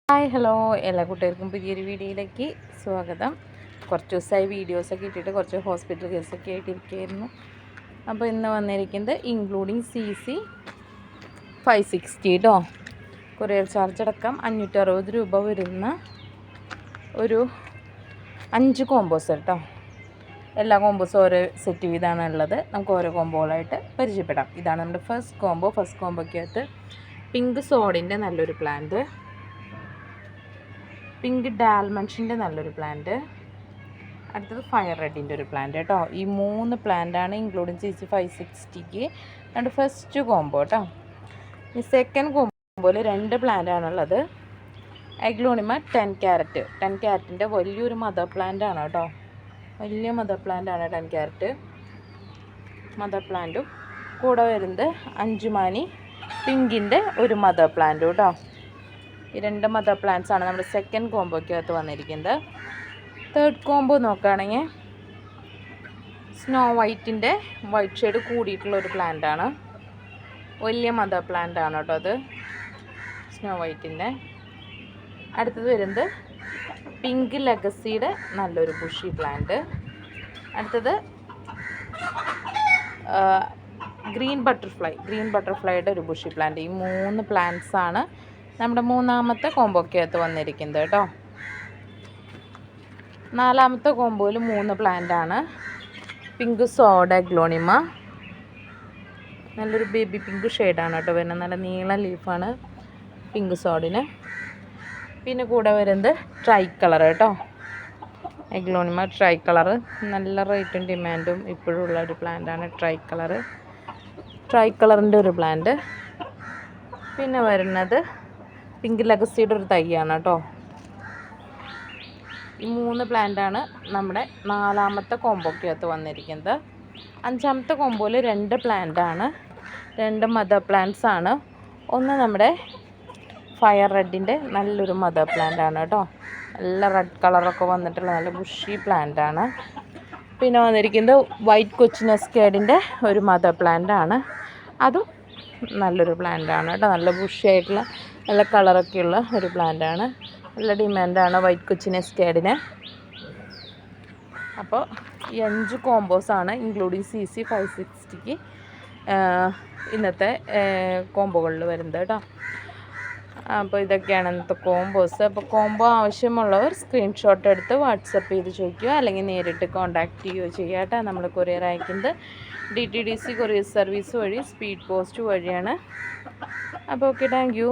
Hi hello എല്ലാ കൂട്ടുകാർക്കും പുതിയൊരു വീഡിയോയിലേക്ക് സ്വാഗതം. കുറച്ച് ദിവസമായി വീഡിയോസൊക്കെ ഇട്ടിട്ട് കുറച്ച് ഹോസ്പിറ്റൽ കേസൊക്കെ ആയിട്ടിരിക്കുകയായിരുന്നു. അപ്പോൾ ഇന്ന് വന്നിരിക്കുന്നത് ഇൻക്ലൂഡിങ് CC 560 കേട്ടോ. കൊറിയർ ചാർജ് അടക്കം 560 രൂപ വരുന്ന ഒരു 5 കോമ്പോസ് കേട്ടോ. എല്ലാ കോമ്പോസും ഓരോ സെറ്റ് വീതമാണ് ഉള്ളത്. നമുക്ക് ഓരോ കോമ്പോകളായിട്ട് പരിചയപ്പെടാം. ഇതാണ് നമ്മുടെ ഫസ്റ്റ് കോമ്പോയ്ക്കകത്ത് പിങ്ക് സോഡിൻ്റെ നല്ലൊരു പ്ലാന്റ്, പിങ്ക് ഡാൽമൺഷിൻ്റെ നല്ലൊരു പ്ലാന്റ്, അടുത്തത് ഫയർ റെഡിൻ്റെ ഒരു പ്ലാന്റ് കേട്ടോ. ഈ 3 പ്ലാന്റാണ് ഇൻക്ലൂഡിങ് CC 560ക്ക് നമ്മുടെ ഫസ്റ്റ് കോമ്പോ കേട്ടോ. ഈ സെക്കൻഡ് കോമ്പോയിൽ 2 പ്ലാന്റാണുള്ളത്. എഗ്ലോണിമ 10 ക്യാരറ്റിൻ്റെ വലിയൊരു മദർ പ്ലാന്റ് ആണ് കേട്ടോ. വലിയ മദർ പ്ലാന്റാണ് 10 ക്യാരറ്റ് മദർ പ്ലാന്റും. കൂടെ വരുന്നത് അഞ്ചുമാനി പിങ്കിൻ്റെ ഒരു മദർ പ്ലാന്റും കേട്ടോ. ഈ 2 മദർ പ്ലാന്റ്സ് ആണ് നമ്മുടെ സെക്കൻഡ് കോമ്പോയ്ക്കകത്ത് വന്നിരിക്കുന്നത്. തേർഡ് കോമ്പോ നോക്കുകയാണെങ്കിൽ സ്നോ വൈറ്റിൻ്റെ വൈറ്റ് ഷെയ്ഡ് കൂടിയിട്ടുള്ളൊരു പ്ലാന്റാണ്. വലിയ മദർ പ്ലാന്റ് ആണ് കേട്ടോ അത്, സ്നോ വൈറ്റിൻ്റെ. അടുത്തത് വരുന്നത് പിങ്ക് ലെഗസിയുടെ നല്ലൊരു ബുഷി പ്ലാന്റ്. അടുത്തത് ഗ്രീൻ ബട്ടർഫ്ലൈയുടെ ഒരു ബുഷി പ്ലാന്റ്. ഈ 3 പ്ലാന്റ്സ് ആണ് നമ്മുടെ മൂന്നാമത്തെ കോമ്പോയ്ക്കകത്ത് വന്നിരിക്കുന്നത് കേട്ടോ. നാലാമത്തെ കോമ്പോയിൽ 3 പ്ലാന്റാണ്. പിങ്ക് സോഡ എഗ്ലോണിമ, നല്ലൊരു ബേബി പിങ്ക് ഷെയ്ഡാണ് കേട്ടോ വരുന്നത്. നല്ല നീള ലീഫാണ് പിങ്ക് സോഡിന്. പിന്നെ കൂടെ വരുന്നത് ട്രൈ കളർ കേട്ടോ. എഗ്ലോണിമ ട്രൈ കളർ നല്ല റേറ്റും ഡിമാൻഡും ഇപ്പോഴും ഉള്ള ഒരു പ്ലാന്റാണ് ട്രൈ കളറിൻ്റെ ഒരു പ്ലാന്റ്. പിന്നെ വരുന്നത് പിങ്ക് ലെഗസിയുടെ ഒരു തൈയാണ് കേട്ടോ. ഈ 3 പ്ലാന്റാണ് നമ്മുടെ നാലാമത്തെ കോമ്പോയ്ക്കകത്ത് വന്നിരിക്കുന്നത്. അഞ്ചാമത്തെ കോമ്പോയിൽ 2 പ്ലാന്റാണ്, 2 മദർ പ്ലാന്റ്സ് ആണ്. ഒന്ന് നമ്മുടെ ഫയർ റെഡിൻ്റെ നല്ലൊരു മദർ പ്ലാന്റ് ആണ് കേട്ടോ. നല്ല റെഡ് കളറൊക്കെ വന്നിട്ടുള്ള നല്ല ബുഷി പ്ലാന്റ് ആണ്. പിന്നെ വന്നിരിക്കുന്നത് വൈറ്റ് കൊച്ചിനസ്കേഡിൻ്റെ ഒരു മദർ പ്ലാന്റ് ആണ്. അതും നല്ലൊരു പ്ലാന്റ് ആണ് കേട്ടോ. നല്ല ബുഷി ആയിട്ടുള്ള നല്ല കളറൊക്കെയുള്ള ഒരു പ്ലാന്റ് ആണ്. നല്ല ഡിമാൻഡാണ് വൈറ്റ് കൊച്ചിനസ്കേഡിന്. അപ്പോൾ ഈ 5 കോമ്പോസാണ് ഇൻക്ലൂഡിങ് CC 560ക്ക് ഇന്നത്തെ കോമ്പോകളിൽ വരുന്നത് കേട്ടോ. അപ്പോൾ ഇതൊക്കെയാണ് ഇന്നത്തെ കോമ്പോസ്. അപ്പോൾ കോമ്പോ ആവശ്യമുള്ളവർ സ്ക്രീൻഷോട്ട് എടുത്ത് വാട്സപ്പ് ചെയ്ത് ചോദിക്കുക, അല്ലെങ്കിൽ നേരിട്ട് കോൺടാക്റ്റ് ചെയ്യുകയോ ചെയ്യുക കേട്ടോ. നമ്മൾ കൊറിയർ അയക്കുന്നത് DTDC കൊറിയർ സർവീസ് വഴി, സ്പീഡ് പോസ്റ്റ് വഴിയാണ്. അപ്പോൾ ഓക്കെ, താങ്ക് യു.